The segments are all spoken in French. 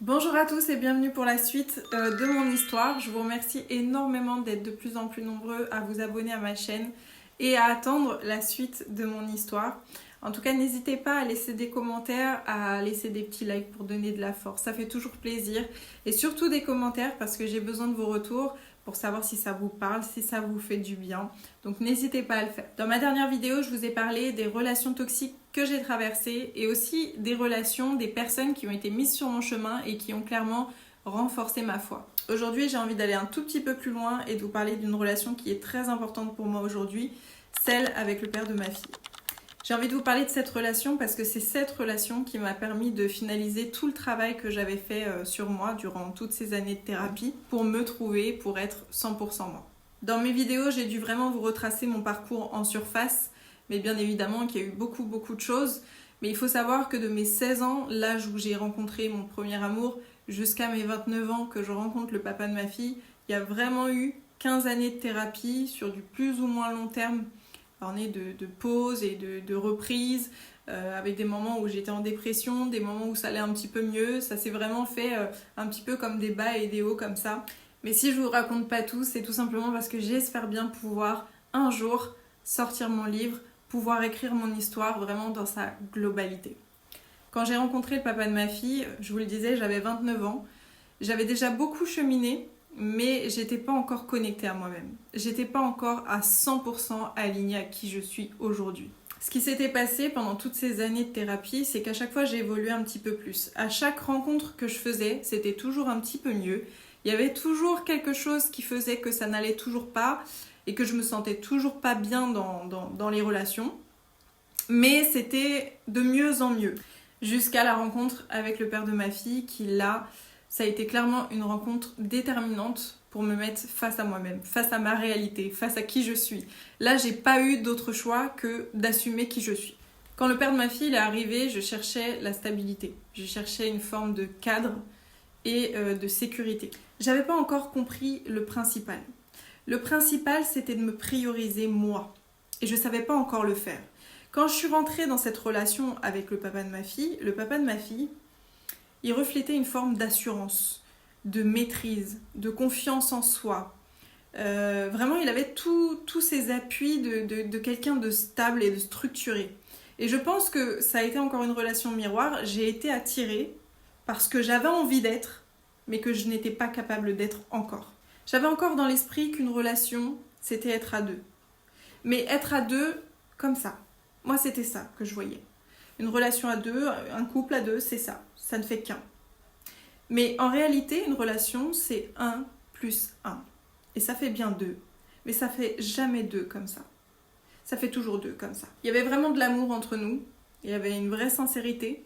Bonjour à tous et bienvenue pour la suite de mon histoire. Je vous remercie énormément d'être de plus en plus nombreux à vous abonner à ma chaîne et à attendre la suite de mon histoire. En tout cas, n'hésitez pas à laisser des commentaires, à laisser des petits likes pour donner de la force. Ça fait toujours plaisir. Et surtout des commentaires parce que j'ai besoin de vos retours pour savoir si ça vous parle, si ça vous fait du bien. Donc n'hésitez pas à le faire. Dans ma dernière vidéo, je vous ai parlé des relations toxiques que j'ai traversées et aussi des relations des personnes qui ont été mises sur mon chemin et qui ont clairement renforcé ma foi. Aujourd'hui, j'ai envie d'aller un tout petit peu plus loin et de vous parler d'une relation qui est très importante pour moi aujourd'hui, celle avec le père de ma fille. J'ai envie de vous parler de cette relation parce que c'est cette relation qui m'a permis de finaliser tout le travail que j'avais fait sur moi durant toutes ces années de thérapie pour me trouver, pour être 100% moi. Dans mes vidéos, j'ai dû vraiment vous retracer mon parcours en surface, mais bien évidemment qu'il y a eu beaucoup de choses. Mais il faut savoir que de mes 16 ans, l'âge où j'ai rencontré mon premier amour, jusqu'à mes 29 ans que je rencontre le papa de ma fille, il y a vraiment eu 15 années de thérapie sur du plus ou moins long terme, orné de pauses et de reprises, avec des moments où j'étais en dépression, des moments où ça allait un petit peu mieux. Ça s'est vraiment fait un petit peu comme des bas et des hauts comme ça. Mais si je vous raconte pas tout, c'est tout simplement parce que j'espère bien pouvoir un jour sortir mon livre, pouvoir écrire mon histoire vraiment dans sa globalité. Quand j'ai rencontré le papa de ma fille, je vous le disais, j'avais 29 ans. J'avais déjà beaucoup cheminé, mais j'étais pas encore connectée à moi-même. J'étais pas encore à 100% alignée à qui je suis aujourd'hui. Ce qui s'était passé pendant toutes ces années de thérapie, c'est qu'à chaque fois j'ai évolué un petit peu plus. À chaque rencontre que je faisais, c'était toujours un petit peu mieux. Il y avait toujours quelque chose qui faisait que ça n'allait toujours pas et que je me sentais toujours pas bien dans les relations. Mais c'était de mieux en mieux. Jusqu'à la rencontre avec le père de ma fille qui là, ça a été clairement une rencontre déterminante pour me mettre face à moi-même, face à ma réalité, face à qui je suis. Là, j'ai pas eu d'autre choix que d'assumer qui je suis. Quand le père de ma fille est arrivé, je cherchais la stabilité. Je cherchais une forme de cadre et de sécurité. J'avais pas encore compris le principal. Le principal, c'était de me prioriser moi. Et je savais pas encore le faire. Quand je suis rentrée dans cette relation avec le papa de ma fille, il reflétait une forme d'assurance, de maîtrise, de confiance en soi. Vraiment, il avait tous ces appuis de quelqu'un de stable et de structuré. Et je pense que ça a été encore une relation miroir. J'ai été attirée parce que j'avais envie d'être, mais que je n'étais pas capable d'être encore. J'avais encore dans l'esprit qu'une relation, c'était être à deux. Mais être à deux, comme ça. Moi, c'était ça que je voyais. Une relation à deux, un couple à deux, c'est ça. Ça ne fait qu'un. Mais en réalité, une relation, c'est 1 plus 1. Et ça fait bien 2. Mais ça fait jamais 2 comme ça. Ça fait toujours 2 comme ça. Il y avait vraiment de l'amour entre nous. Il y avait une vraie sincérité.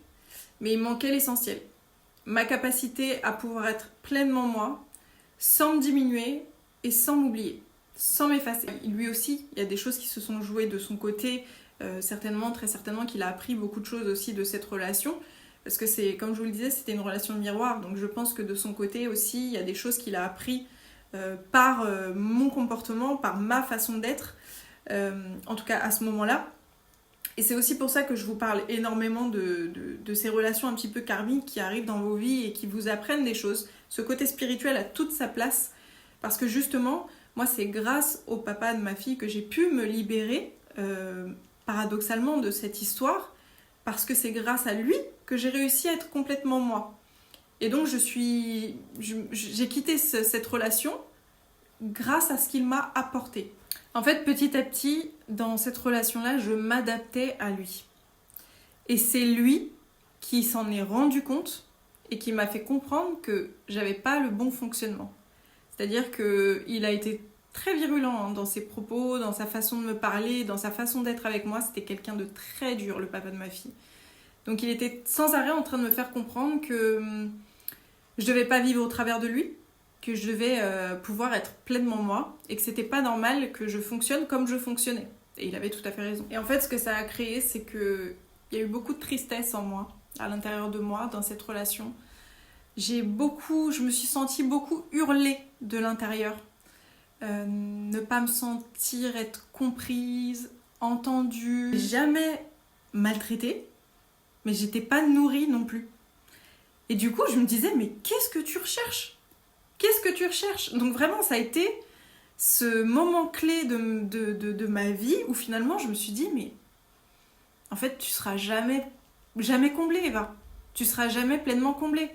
Mais il manquait l'essentiel. Ma capacité à pouvoir être pleinement moi, sans me diminuer et sans m'oublier, sans m'effacer. Lui aussi, il y a des choses qui se sont jouées de son côté, très certainement qu'il a appris beaucoup de choses aussi de cette relation, parce que c'est, comme je vous le disais, c'était une relation miroir, donc je pense que de son côté aussi, il y a des choses qu'il a appris par mon comportement, par ma façon d'être, en tout cas à ce moment-là. Et c'est aussi pour ça que je vous parle énormément de ces relations un petit peu karmiques qui arrivent dans vos vies et qui vous apprennent des choses. Ce côté spirituel a toute sa place parce que justement, moi c'est grâce au papa de ma fille que j'ai pu me libérer paradoxalement de cette histoire parce que c'est grâce à lui que j'ai réussi à être complètement moi. Et donc j'ai quitté cette relation grâce à ce qu'il m'a apporté. En fait, petit à petit, dans cette relation-là, je m'adaptais à lui. Et c'est lui qui s'en est rendu compte et qui m'a fait comprendre que j'avais pas le bon fonctionnement. C'est-à-dire qu'il a été très virulent dans ses propos, dans sa façon de me parler, dans sa façon d'être avec moi. C'était quelqu'un de très dur, le papa de ma fille. Donc il était sans arrêt en train de me faire comprendre que je devais pas vivre au travers de lui, que je devais pouvoir être pleinement moi et que c'était pas normal que je fonctionne comme je fonctionnais. Et il avait tout à fait raison. Et en fait, ce que ça a créé, c'est que il y a eu beaucoup de tristesse en moi, à l'intérieur de moi, dans cette relation. Je me suis sentie beaucoup hurler de l'intérieur. Ne pas me sentir être comprise, entendue, jamais maltraitée, mais j'étais pas nourrie non plus. Et du coup, je me disais, mais qu'est-ce que tu recherches? Qu'est-ce que tu recherches? Donc vraiment, ça a été ce moment clé de ma vie où finalement, je me suis dit, mais en fait, tu seras jamais comblée, Eva. Tu seras jamais pleinement comblée.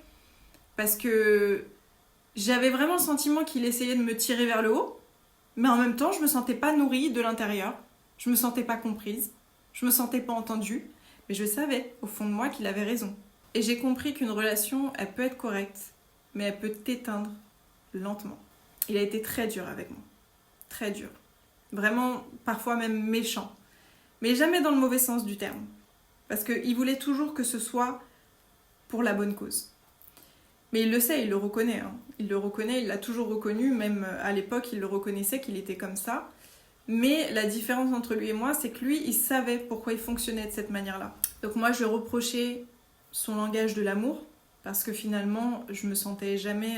Parce que j'avais vraiment le sentiment qu'il essayait de me tirer vers le haut, mais en même temps, je me sentais pas nourrie de l'intérieur. Je me sentais pas comprise. Je me sentais pas entendue. Mais je savais, au fond de moi, qu'il avait raison. Et j'ai compris qu'une relation, elle peut être correcte, mais elle peut t'éteindre lentement. Il a été très dur avec moi. Très dur. Vraiment, parfois même méchant. Mais jamais dans le mauvais sens du terme. Parce qu'il voulait toujours que ce soit pour la bonne cause. Mais il le sait, il le reconnaît. Il le reconnaît, il l'a toujours reconnu, même à l'époque, il le reconnaissait qu'il était comme ça. Mais la différence entre lui et moi, c'est que lui, il savait pourquoi il fonctionnait de cette manière-là. Donc moi, je lui reprochais son langage de l'amour, parce que finalement, je me sentais jamais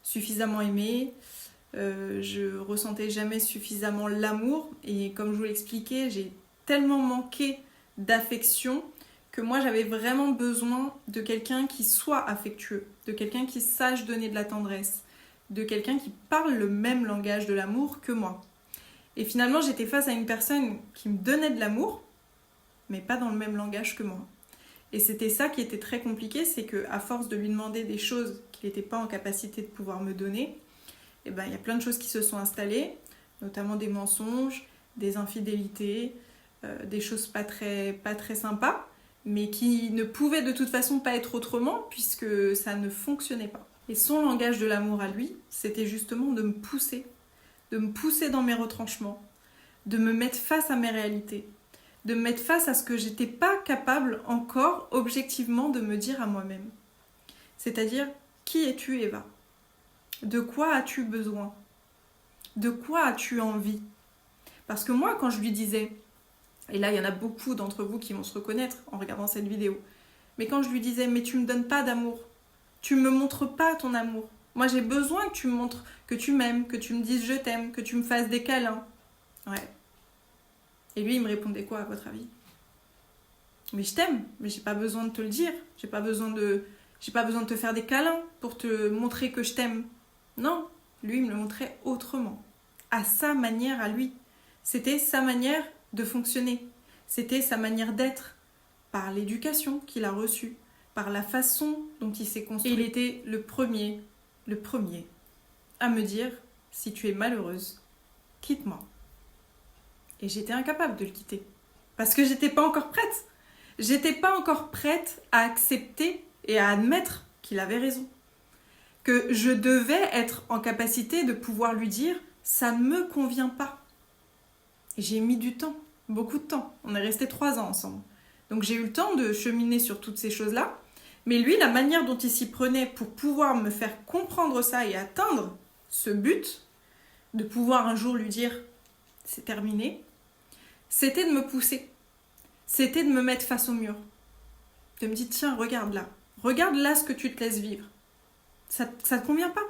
suffisamment aimée, je ressentais jamais suffisamment l'amour, et comme je vous l'expliquais, j'ai tellement manqué d'affection que moi j'avais vraiment besoin de quelqu'un qui soit affectueux, de quelqu'un qui sache donner de la tendresse, de quelqu'un qui parle le même langage de l'amour que moi. Et finalement j'étais face à une personne qui me donnait de l'amour, mais pas dans le même langage que moi. Et c'était ça qui était très compliqué, c'est qu'à force de lui demander des choses qu'il n'était pas en capacité de pouvoir me donner, et ben, il y a plein de choses qui se sont installées, notamment des mensonges, des infidélités, des choses pas très sympas, mais qui ne pouvaient de toute façon pas être autrement, puisque ça ne fonctionnait pas. Et son langage de l'amour à lui, c'était justement de me pousser dans mes retranchements, de me mettre face à mes réalités, de me mettre face à ce que j'étais pas capable encore objectivement de me dire à moi-même. C'est-à-dire, qui es-tu, Eva? De quoi as-tu besoin? De quoi as-tu envie? Parce que moi, quand je lui disais, et là il y en a beaucoup d'entre vous qui vont se reconnaître en regardant cette vidéo, mais quand je lui disais, mais tu me donnes pas d'amour, tu me montres pas ton amour, moi j'ai besoin que tu me montres que tu m'aimes, que tu me dises je t'aime, que tu me fasses des câlins. Ouais. Et lui il me répondait quoi à votre avis? Mais je t'aime, mais j'ai pas besoin de te le dire, j'ai pas besoin de te faire des câlins pour te montrer que je t'aime. Non, lui il me le montrait autrement, à sa manière à lui. C'était sa manière de fonctionner, c'était sa manière d'être, par l'éducation qu'il a reçue, par la façon dont il s'est construit. Et il était le premier à me dire, si tu es malheureuse, quitte-moi. Et j'étais incapable de le quitter, parce que j'étais pas encore prête. J'étais pas encore prête à accepter et à admettre qu'il avait raison. Que je devais être en capacité de pouvoir lui dire « ça ne me convient pas ». Et j'ai mis du temps, beaucoup de temps. On est restés 3 ans ensemble. Donc j'ai eu le temps de cheminer sur toutes ces choses-là. Mais lui, la manière dont il s'y prenait pour pouvoir me faire comprendre ça et atteindre ce but, de pouvoir un jour lui dire « c'est terminé », c'était de me pousser. C'était de me mettre face au mur. De me dire « tiens, regarde là ce que tu te laisses vivre. Ça te convient pas.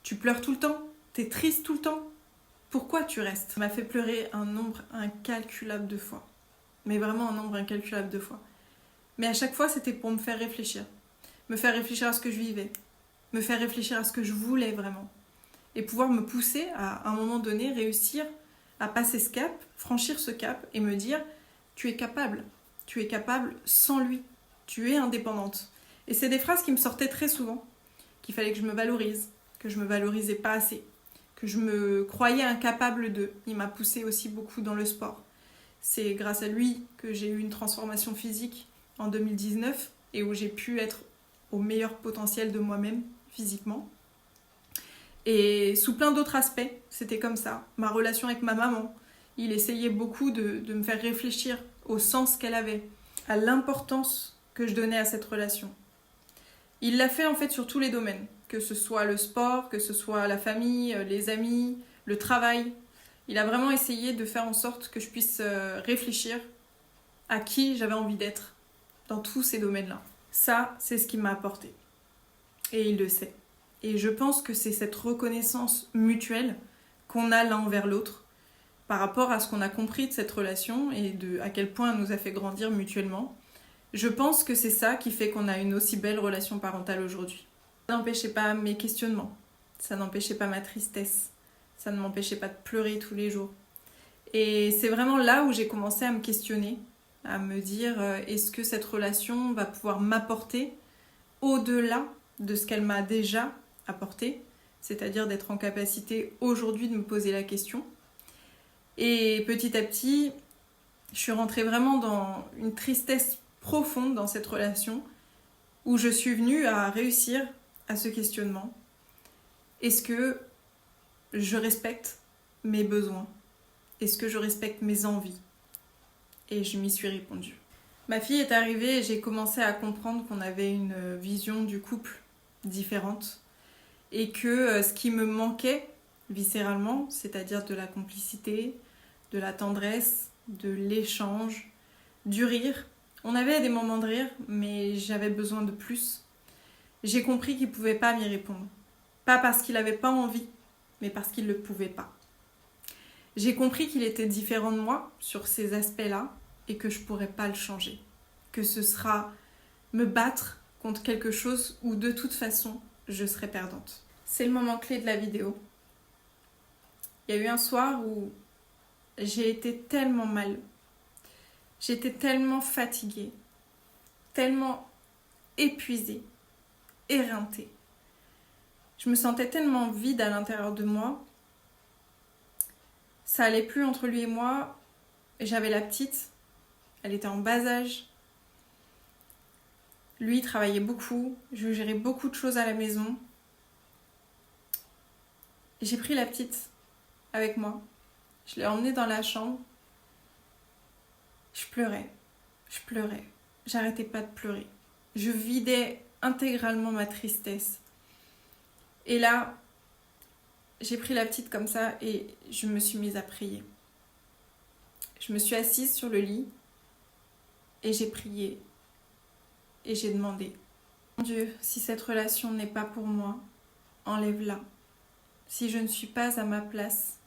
Tu pleures tout le temps, t'es triste tout le temps. Pourquoi tu restes ?» Ça m'a fait pleurer un nombre incalculable de fois. Mais vraiment un nombre incalculable de fois. Mais à chaque fois, c'était pour me faire réfléchir. Me faire réfléchir à ce que je vivais. Me faire réfléchir à ce que je voulais vraiment. Et pouvoir me pousser à un moment donné, réussir à passer ce cap, franchir ce cap et me dire « tu es capable. Tu es capable sans lui. Tu es indépendante. » Et c'est des phrases qui me sortaient très souvent. Qu'il fallait que je me valorise, que je me valorisais pas assez, que je me croyais incapable de. Il m'a poussée aussi beaucoup dans le sport. C'est grâce à lui que j'ai eu une transformation physique en 2019 et où j'ai pu être au meilleur potentiel de moi-même physiquement. Et sous plein d'autres aspects, c'était comme ça. Ma relation avec ma maman, il essayait beaucoup de me faire réfléchir au sens qu'elle avait, à l'importance que je donnais à cette relation. Il l'a fait en fait sur tous les domaines, que ce soit le sport, que ce soit la famille, les amis, le travail. Il a vraiment essayé de faire en sorte que je puisse réfléchir à qui j'avais envie d'être dans tous ces domaines-là. Ça, c'est ce qu'il m'a apporté. Et il le sait. Et je pense que c'est cette reconnaissance mutuelle qu'on a l'un envers l'autre par rapport à ce qu'on a compris de cette relation et à quel point elle nous a fait grandir mutuellement, Je pense que c'est ça qui fait qu'on a une aussi belle relation parentale aujourd'hui. Ça n'empêchait pas mes questionnements, ça n'empêchait pas ma tristesse, ça ne m'empêchait pas de pleurer tous les jours. Et c'est vraiment là où j'ai commencé à me questionner, à me dire est-ce que cette relation va pouvoir m'apporter au-delà de ce qu'elle m'a déjà apporté, c'est-à-dire d'être en capacité aujourd'hui de me poser la question. Et petit à petit, je suis rentrée vraiment dans une tristesse profonde dans cette relation où je suis venue à réussir à ce questionnement. Est-ce que je respecte mes besoins? Est-ce que je respecte mes envies? Et je m'y suis répondu. Ma fille est arrivée et j'ai commencé à comprendre qu'on avait une vision du couple différente et que ce qui me manquait viscéralement, c'est-à-dire de la complicité, de la tendresse, de l'échange, du rire. On avait des moments de rire, mais j'avais besoin de plus. J'ai compris qu'il ne pouvait pas m'y répondre. Pas parce qu'il n'avait pas envie, mais parce qu'il ne le pouvait pas. J'ai compris qu'il était différent de moi sur ces aspects-là et que je ne pourrais pas le changer. Que ce sera me battre contre quelque chose où de toute façon, je serais perdante. C'est le moment clé de la vidéo. Il y a eu un soir où j'ai été tellement mal. J'étais tellement fatiguée, tellement épuisée, éreintée. Je me sentais tellement vide à l'intérieur de moi. Ça allait plus entre lui et moi. J'avais la petite, elle était en bas âge. Lui, il travaillait beaucoup. Je gérais beaucoup de choses à la maison. J'ai pris la petite avec moi. Je l'ai emmenée dans la chambre. Je pleurais. J'arrêtais pas de pleurer. Je vidais intégralement ma tristesse. Et là, j'ai pris la petite comme ça et je me suis mise à prier. Je me suis assise sur le lit et j'ai prié. Et j'ai demandé, mon Dieu, si cette relation n'est pas pour moi, enlève-la. Si je ne suis pas à ma place,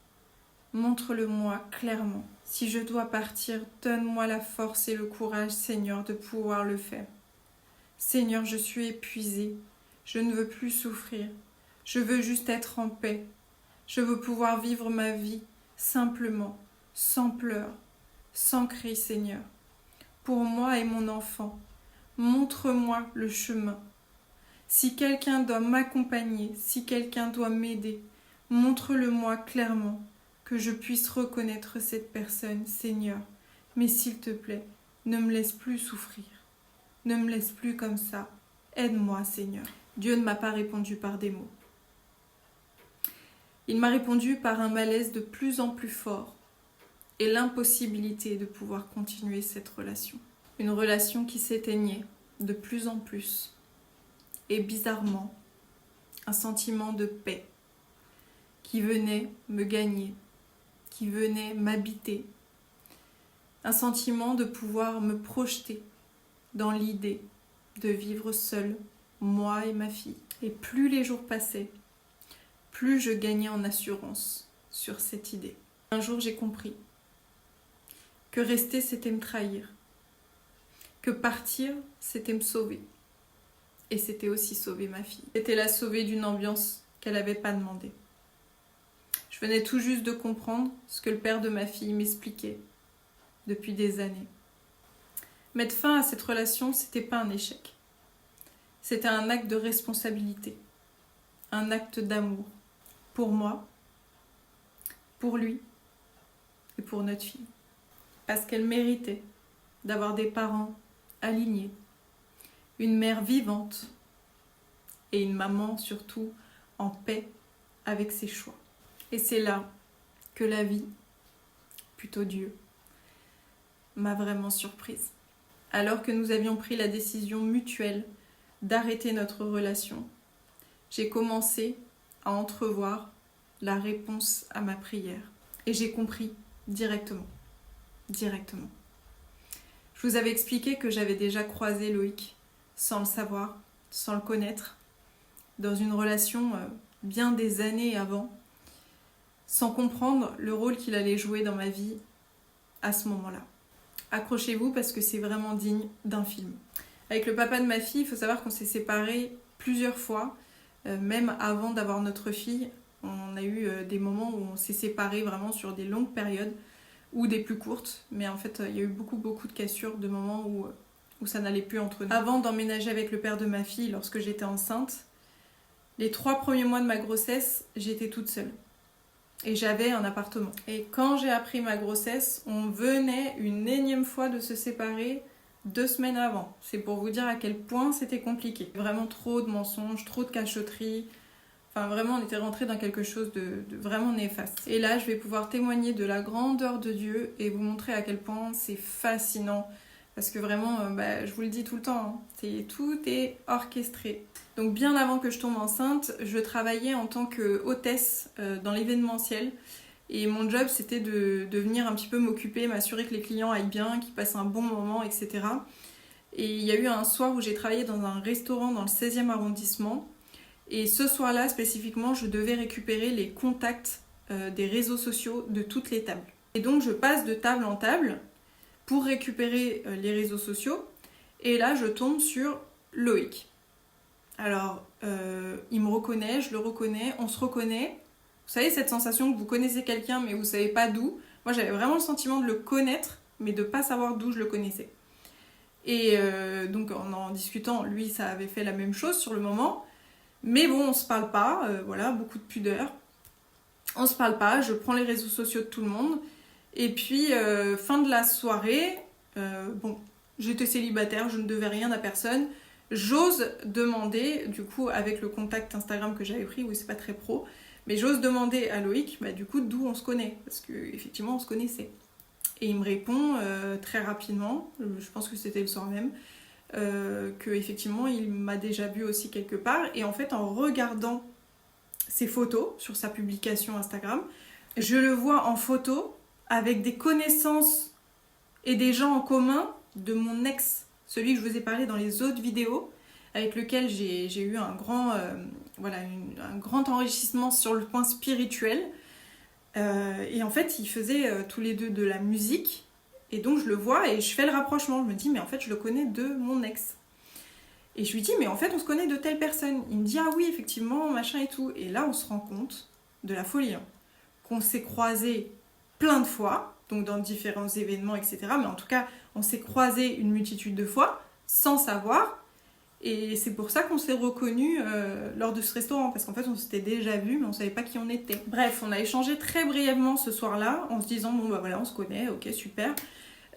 montre-le-moi clairement. Si je dois partir, donne-moi la force et le courage, Seigneur, de pouvoir le faire. Seigneur, je suis épuisée. Je ne veux plus souffrir. Je veux juste être en paix. Je veux pouvoir vivre ma vie simplement, sans pleurs, sans cris, Seigneur. Pour moi et mon enfant, montre-moi le chemin. Si quelqu'un doit m'accompagner, si quelqu'un doit m'aider, montre-le-moi clairement, que je puisse reconnaître cette personne, Seigneur. Mais s'il te plaît, ne me laisse plus souffrir. Ne me laisse plus comme ça. Aide-moi, Seigneur. Dieu ne m'a pas répondu par des mots. Il m'a répondu par un malaise de plus en plus fort et l'impossibilité de pouvoir continuer cette relation. Une relation qui s'éteignait de plus en plus. Et bizarrement, un sentiment de paix qui venait me gagner, qui venait m'habiter. Un sentiment de pouvoir me projeter dans l'idée de vivre seule, moi et ma fille. Et plus les jours passaient, plus je gagnais en assurance sur cette idée. Un jour, j'ai compris que rester, c'était me trahir. Que partir, c'était me sauver. Et c'était aussi sauver ma fille. C'était la sauver d'une ambiance qu'elle n'avait pas demandée. Je venais tout juste de comprendre ce que le père de ma fille m'expliquait depuis des années. Mettre fin à cette relation, c'était pas un échec. C'était un acte de responsabilité. Un acte d'amour. Pour moi, pour lui et pour notre fille. Parce qu'elle méritait d'avoir des parents alignés, une mère vivante et une maman surtout en paix avec ses choix. Et c'est là que la vie, plutôt Dieu, m'a vraiment surprise. Alors que nous avions pris la décision mutuelle d'arrêter notre relation, j'ai commencé à entrevoir la réponse à ma prière. Et j'ai compris directement. Je vous avais expliqué que j'avais déjà croisé Loïc, sans le savoir, sans le connaître, dans une relation bien des années avant, sans comprendre le rôle qu'il allait jouer dans ma vie à ce moment-là. accrochez-vous parce que c'est vraiment digne d'un film. Avec le papa de ma fille, il faut savoir qu'on s'est séparés plusieurs fois, même avant d'avoir notre fille. On a eu des moments où on s'est séparés vraiment sur des longues périodes ou des plus courtes, mais en fait il y a eu beaucoup de cassures, de moments où ça n'allait plus entre nous. Avant d'emménager avec le père de ma fille, lorsque j'étais enceinte, les 3 premiers mois de ma grossesse, j'étais toute seule. Et j'avais un appartement. Et quand j'ai appris ma grossesse, on venait une énième fois de se séparer 2 semaines avant. C'est pour vous dire à quel point c'était compliqué. Vraiment trop de mensonges, trop de cachotteries. Enfin vraiment, on était rentré dans quelque chose de vraiment néfaste. Et là, je vais pouvoir témoigner de la grandeur de Dieu et vous montrer à quel point c'est fascinant. Parce que vraiment, je vous le dis tout le temps, hein, tout est orchestré. Donc bien avant que je tombe enceinte, je travaillais en tant qu'hôtesse dans l'événementiel. Et mon job, c'était de venir un petit peu m'occuper, m'assurer que les clients aillent bien, qu'ils passent un bon moment, etc. Et il y a eu un soir où j'ai travaillé dans un restaurant dans le 16e arrondissement. Et ce soir-là, spécifiquement, je devais récupérer les contacts des réseaux sociaux de toutes les tables. Et donc, je passe de table en table pour récupérer les réseaux sociaux. Et là, je tombe sur Loïc. Alors, il me reconnaît, je le reconnais, on se reconnaît. Vous savez, cette sensation que vous connaissez quelqu'un, mais vous ne savez pas d'où. Moi, j'avais vraiment le sentiment de le connaître, mais de ne pas savoir d'où je le connaissais. Et donc, en discutant, lui, ça avait fait la même chose sur le moment. Mais bon, on ne se parle pas, voilà, beaucoup de pudeur. On ne se parle pas, je prends les réseaux sociaux de tout le monde. Et puis, fin de la soirée, j'étais célibataire, je ne devais rien à personne. J'ose demander, du coup, avec le contact Instagram que j'avais pris, oui, c'est pas très pro, mais j'ose demander à Loïc, du coup, d'où on se connaît, parce qu'effectivement, on se connaissait. Et il me répond très rapidement, je pense que c'était le soir même, qu'effectivement, il m'a déjà vu aussi quelque part. Et en fait, en regardant ses photos sur sa publication Instagram, je le vois en photo avec des connaissances et des gens en commun de mon ex, celui que je vous ai parlé dans les autres vidéos, avec lequel j'ai eu un grand, un grand enrichissement sur le point spirituel. Et en fait, ils faisaient tous les deux de la musique. Et donc, je le vois et je fais le rapprochement. Je me dis, mais en fait, je le connais de mon ex. Et je lui dis, mais en fait, on se connaît de telle personne. Il me dit, ah oui, effectivement, machin et tout. Et là, on se rend compte de la folie, hein, qu'on s'est croisés plein de fois, donc dans différents événements, etc. Mais en tout cas, on s'est croisés une multitude de fois, sans savoir. Et c'est pour ça qu'on s'est reconnus lors de ce restaurant, parce qu'en fait, on s'était déjà vus, mais on savait pas qui on était. Bref, on a échangé très brièvement ce soir-là, en se disant, bon bah voilà, on se connaît, ok, super.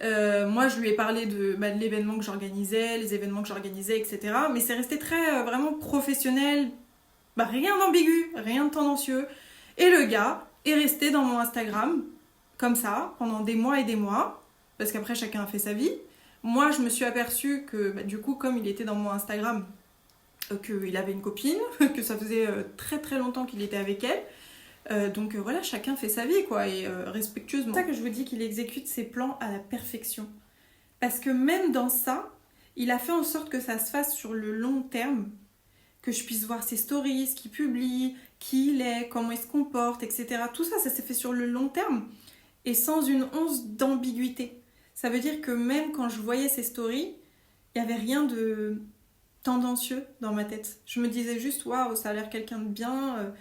Moi, je lui ai parlé de l'événement que j'organisais, les événements que j'organisais, etc. Mais c'est resté très, vraiment professionnel, rien d'ambigu, rien de tendancieux. Et le gars est resté dans mon Instagram, comme ça, pendant des mois et des mois, parce qu'après, chacun a fait sa vie. Moi, je me suis aperçue que, du coup, comme il était dans mon Instagram, qu'il avait une copine, que ça faisait très très longtemps qu'il était avec elle. Donc voilà, chacun fait sa vie, quoi, et respectueusement. C'est ça que je vous dis qu'il exécute ses plans à la perfection. Parce que même dans ça, il a fait en sorte que ça se fasse sur le long terme, que je puisse voir ses stories, ce qu'il publie, qui il est, comment il se comporte, etc. Tout ça, ça s'est fait sur le long terme, et sans une once d'ambiguïté. Ça veut dire que même quand je voyais ses stories, il n'y avait rien de tendancieux dans ma tête. Je me disais juste, waouh, ça a l'air quelqu'un de bien,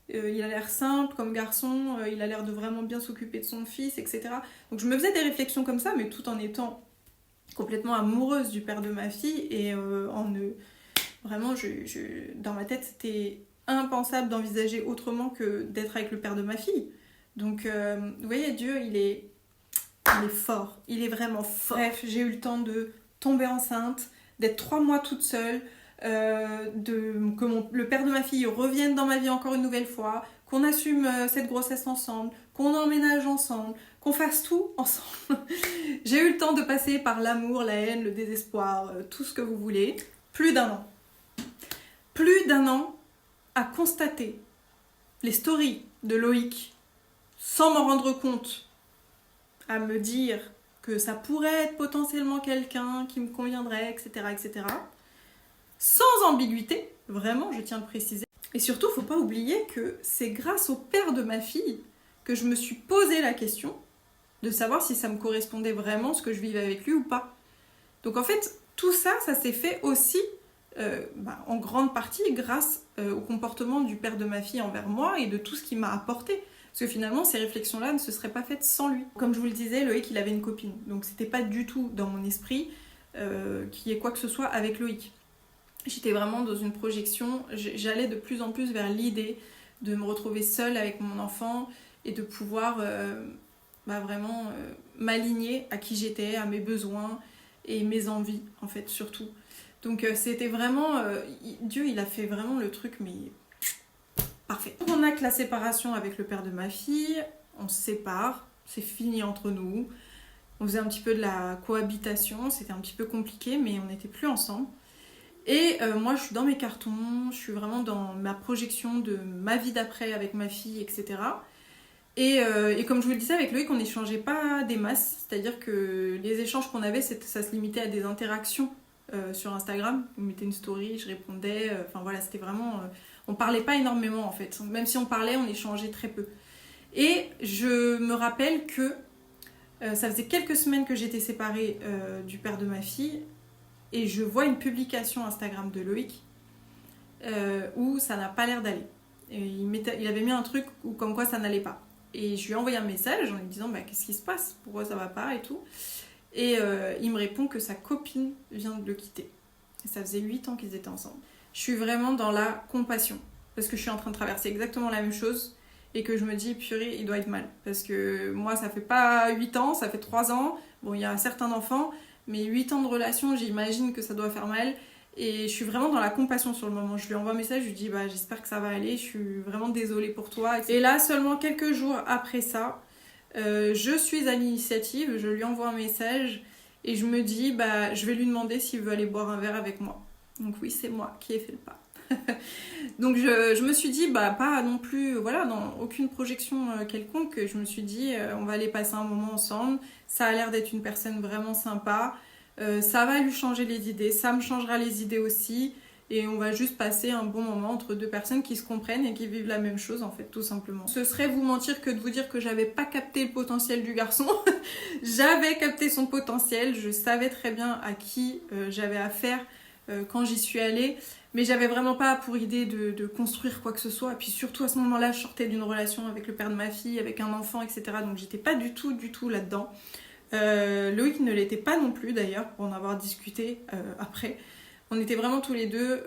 il a l'air simple comme garçon, il a l'air de vraiment bien s'occuper de son fils, etc. Donc je me faisais des réflexions comme ça, mais tout en étant complètement amoureuse du père de ma fille, et vraiment, dans ma tête, c'était impensable d'envisager autrement que d'être avec le père de ma fille. Donc, vous voyez, Dieu, il est fort, il est vraiment fort. Bref, j'ai eu le temps de tomber enceinte, d'être 3 mois toute seule, que le père de ma fille revienne dans ma vie encore une nouvelle fois, qu'on assume cette grossesse ensemble, qu'on emménage ensemble, qu'on fasse tout ensemble. J'ai eu le temps de passer par l'amour, la haine, le désespoir, tout ce que vous voulez. Plus d'un an. Plus d'un an à constater les stories de Loïc sans m'en rendre compte, à me dire que ça pourrait être potentiellement quelqu'un qui me conviendrait, etc., etc. Sans ambiguïté, vraiment, je tiens à le préciser. Et surtout, il ne faut pas oublier que c'est grâce au père de ma fille que je me suis posé la question de savoir si ça me correspondait vraiment ce que je vivais avec lui ou pas. Donc en fait, tout ça, ça s'est fait aussi en grande partie grâce au comportement du père de ma fille envers moi et de tout ce qu'il m'a apporté. Parce que finalement, ces réflexions-là ne se seraient pas faites sans lui. Comme je vous le disais, Loïc, il avait une copine. Donc c'était pas du tout dans mon esprit qu'il y ait quoi que ce soit avec Loïc. J'étais vraiment dans une projection, j'allais de plus en plus vers l'idée de me retrouver seule avec mon enfant et de pouvoir vraiment m'aligner à qui j'étais, à mes besoins et mes envies, en fait, surtout. Donc c'était vraiment... Dieu, il a fait vraiment le truc, mais parfait. On a que la séparation avec le père de ma fille, on se sépare, c'est fini entre nous. On faisait un petit peu de la cohabitation, c'était un petit peu compliqué, mais on n'était plus ensemble. Et moi, je suis dans mes cartons, je suis vraiment dans ma projection de ma vie d'après avec ma fille, etc. Et comme je vous le disais, avec Loïc, on n'échangeait pas des masses. C'est-à-dire que les échanges qu'on avait, ça se limitait à des interactions sur Instagram. On mettait une story, je répondais. Enfin voilà, c'était vraiment... on parlait pas énormément en fait. Même si on parlait, on échangeait très peu. Et je me rappelle que ça faisait quelques semaines que j'étais séparée du père de ma fille. Et je vois une publication Instagram de Loïc où ça n'a pas l'air d'aller. Et il avait mis un truc où comme quoi ça n'allait pas. Et je lui ai envoyé un message en lui disant qu'est-ce qui se passe, pourquoi ça va pas et tout. Et il me répond que sa copine vient de le quitter. Et ça faisait 8 ans qu'ils étaient ensemble. Je suis vraiment dans la compassion. Parce que je suis en train de traverser exactement la même chose. Et que je me dis, purée, il doit être mal. Parce que moi, ça fait pas 8 ans, ça fait 3 ans. Bon, il y a certains enfants. Mais 8 ans de relation, j'imagine que ça doit faire mal. Et je suis vraiment dans la compassion sur le moment. Je lui envoie un message, je lui dis j'espère que ça va aller, je suis vraiment désolée pour toi. Et là, seulement quelques jours après ça, je suis à l'initiative, je lui envoie un message et je me dis je vais lui demander s'il veut aller boire un verre avec moi. Donc oui, c'est moi qui ai fait le pas. Donc je me suis dit pas non plus, voilà, dans aucune projection quelconque, je me suis dit on va aller passer un moment ensemble, ça a l'air d'être une personne vraiment sympa, ça va lui changer les idées, ça me changera les idées aussi, et on va juste passer un bon moment entre deux personnes qui se comprennent et qui vivent la même chose en fait, tout simplement. Ce serait vous mentir que de vous dire que j'avais pas capté le potentiel du garçon. J'avais capté son potentiel, je savais très bien à qui j'avais affaire quand j'y suis allée. Mais j'avais vraiment pas pour idée de construire quoi que ce soit. Et puis surtout à ce moment-là, je sortais d'une relation avec le père de ma fille, avec un enfant, etc. Donc j'étais pas du tout là-dedans. Loïc ne l'était pas non plus d'ailleurs, pour en avoir discuté après. On était vraiment tous les deux,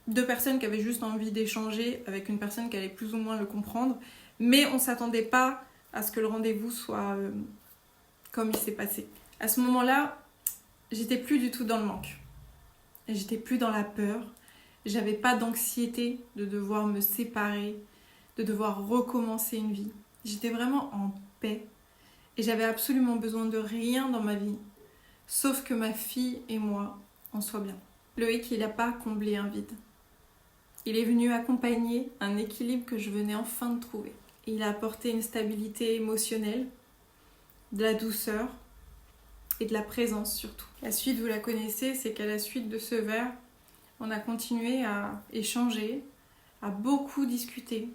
deux personnes qui avaient juste envie d'échanger avec une personne qui allait plus ou moins le comprendre. Mais on s'attendait pas à ce que le rendez-vous soit comme il s'est passé. À ce moment-là, j'étais plus du tout dans le manque. J'étais plus dans la peur. J'avais pas d'anxiété de devoir me séparer, de devoir recommencer une vie. J'étais vraiment en paix et j'avais absolument besoin de rien dans ma vie, sauf que ma fille et moi en soient bien. Loïc, il n'a pas comblé un vide. Il est venu accompagner un équilibre que je venais enfin de trouver. Il a apporté une stabilité émotionnelle, de la douceur et de la présence surtout. La suite, vous la connaissez, c'est qu'à la suite de ce verre, on a continué à échanger, à beaucoup discuter,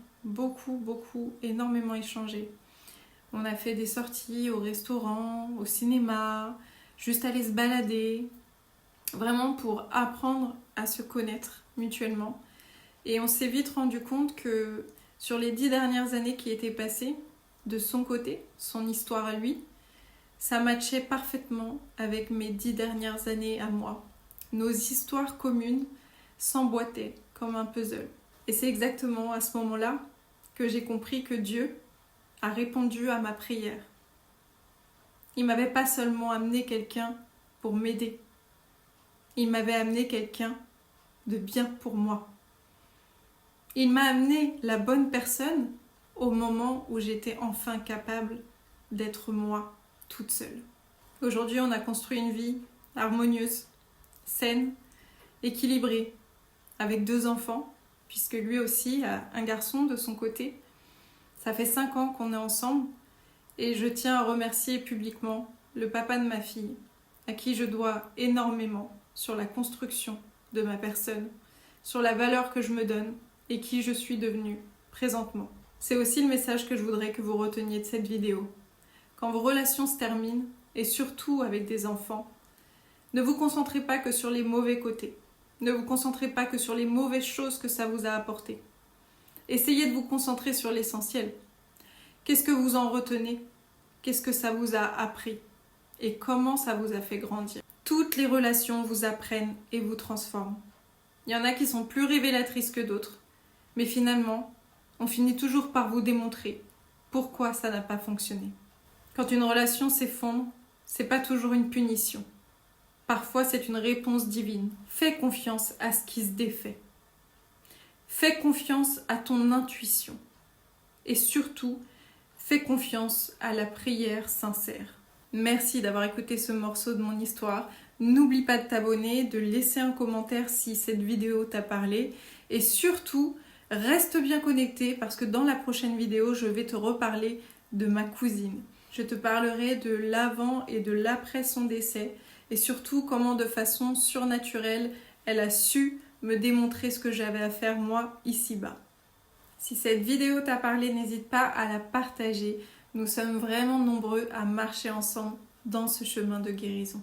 énormément échanger. On a fait des sorties au restaurant, au cinéma, juste aller se balader, vraiment pour apprendre à se connaître mutuellement. Et on s'est vite rendu compte que sur les 10 dernières années qui étaient passées, de son côté, son histoire à lui, ça matchait parfaitement avec mes 10 dernières années à moi. Nos histoires communes s'emboîtaient comme un puzzle. Et c'est exactement à ce moment-là que j'ai compris que Dieu a répondu à ma prière. Il m'avait pas seulement amené quelqu'un pour m'aider. Il m'avait amené quelqu'un de bien pour moi. Il m'a amené la bonne personne au moment où j'étais enfin capable d'être moi, toute seule. Aujourd'hui, on a construit une vie harmonieuse, saine, équilibrée, avec 2 enfants, puisque lui aussi a un garçon de son côté. Ça fait 5 ans qu'on est ensemble et je tiens à remercier publiquement le papa de ma fille, à qui je dois énormément sur la construction de ma personne, sur la valeur que je me donne et qui je suis devenue présentement. C'est aussi le message que je voudrais que vous reteniez de cette vidéo. quand vos relations se terminent, et surtout avec des enfants, ne vous concentrez pas que sur les mauvais côtés. Ne vous concentrez pas que sur les mauvaises choses que ça vous a apporté. Essayez de vous concentrer sur l'essentiel. Qu'est-ce que vous en retenez? Qu'est-ce que ça vous a appris? Et comment ça vous a fait grandir? Toutes les relations vous apprennent et vous transforment. Il y en a qui sont plus révélatrices que d'autres. Mais finalement, on finit toujours par vous démontrer pourquoi ça n'a pas fonctionné. Quand une relation s'effondre, c'est pas toujours une punition. Parfois, c'est une réponse divine. Fais confiance à ce qui se défait. Fais confiance à ton intuition. Et surtout, fais confiance à la prière sincère. Merci d'avoir écouté ce morceau de mon histoire. N'oublie pas de t'abonner, de laisser un commentaire si cette vidéo t'a parlé. Et surtout, reste bien connecté parce que dans la prochaine vidéo, je vais te reparler de ma cousine. Je te parlerai de l'avant et de l'après son décès et surtout comment de façon surnaturelle, elle a su me démontrer ce que j'avais à faire moi ici-bas. Si cette vidéo t'a parlé, n'hésite pas à la partager. Nous sommes vraiment nombreux à marcher ensemble dans ce chemin de guérison.